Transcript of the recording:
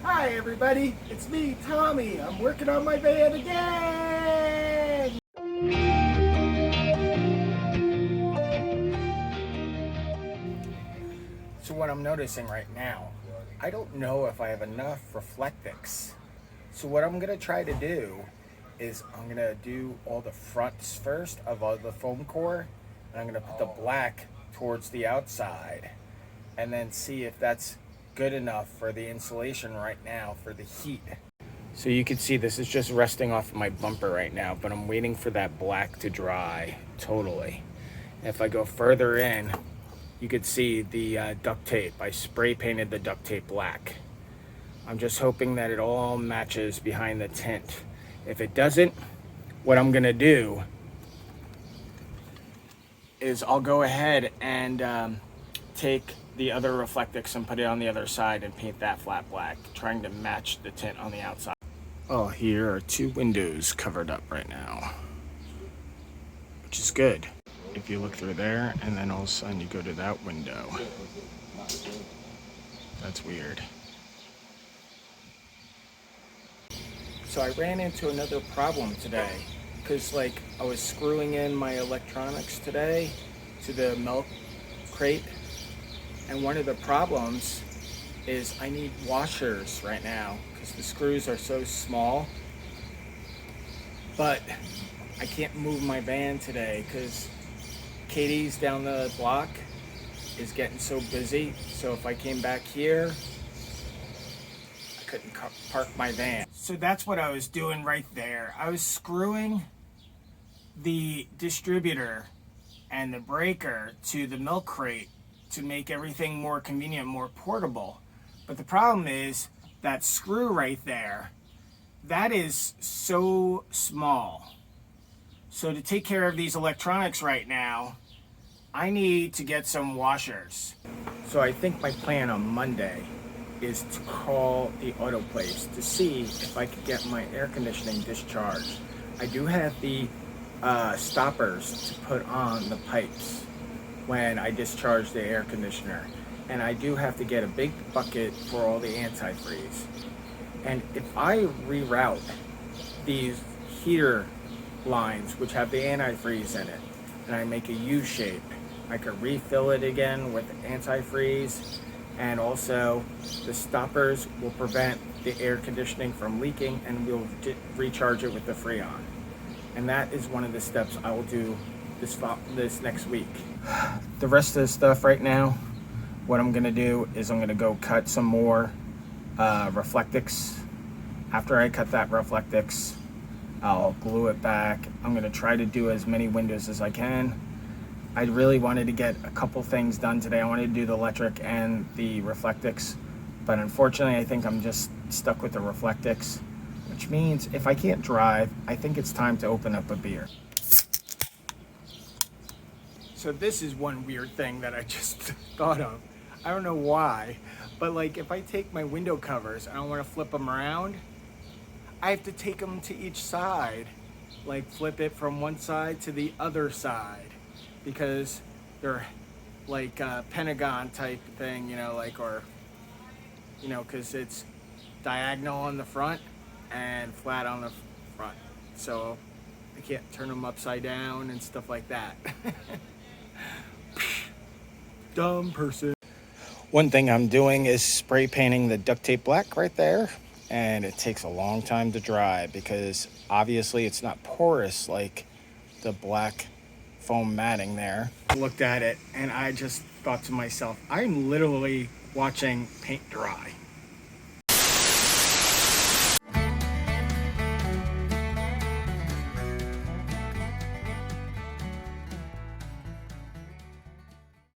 Hi everybody, it's me, Tommy. I'm working on my van again! So what I'm noticing right now, I don't know if I have enough Reflectix. So what I'm gonna try to do is I'm gonna do all the fronts first of all the foam core, and I'm gonna put the black towards the outside, and then see if that's good enough for the insulation right now for the heat. So you can see this is just resting off my bumper right now, but I'm waiting for that black to dry totally. If I go further in, you could see the duct tape. I spray painted the duct tape black. I'm just hoping that it all matches behind the tint. If it doesn't, what I'm gonna do is I'll go ahead and take the other Reflectix and put it on the other side and paint that flat black, trying to match the tint on the outside. Oh, here are two windows covered up right now, which is good. If you look through there and then all of a sudden you go to that window, that's weird. So I ran into another problem today because I was screwing in my electronics today to the milk crate, and one of the problems is I need washers right now because the screws are so small, but I can't move my van today because Katie's down the block is getting so busy. So if I came back here, I couldn't park my van. So that's what I was doing right there. I was screwing the distributor and the breaker to the milk crate to make everything more convenient, more portable. But the problem is that screw right there, that is so small. So to take care of these electronics right now, I need to get some washers. So I think my plan on Monday is to call the auto place to see if I could get my air conditioning discharged. I do have the stoppers to put on the pipes when I discharge the air conditioner. And I do have to get a big bucket for all the antifreeze. And if I reroute these heater lines, which have the antifreeze in it, and I make a U shape, I could refill it again with antifreeze, and also the stoppers will prevent the air conditioning from leaking, and we'll recharge it with the Freon. And that is one of the steps I will do this next week. The rest of the stuff right now, what I'm gonna do is I'm gonna go cut some more Reflectix. After I cut that Reflectix, I'll glue it back. I'm gonna try to do as many windows as I can. I really wanted to get a couple things done today. I wanted to do the electric and the Reflectix, but unfortunately I think I'm just stuck with the Reflectix, which means if I can't drive, I think it's time to open up a beer. So this is one weird thing that I just thought of. I don't know why, but if I take my window covers and I want to flip them around, I have to take them to each side, flip it from one side to the other side, because they're Pentagon type thing, because it's diagonal on the front and flat on the front. So I can't turn them upside down and stuff like that. Dumb person. One thing I'm doing is spray painting the duct tape black right there, and it takes a long time to dry because obviously it's not porous like the black foam matting there. I looked at it and I just thought to myself, I'm literally watching paint dry.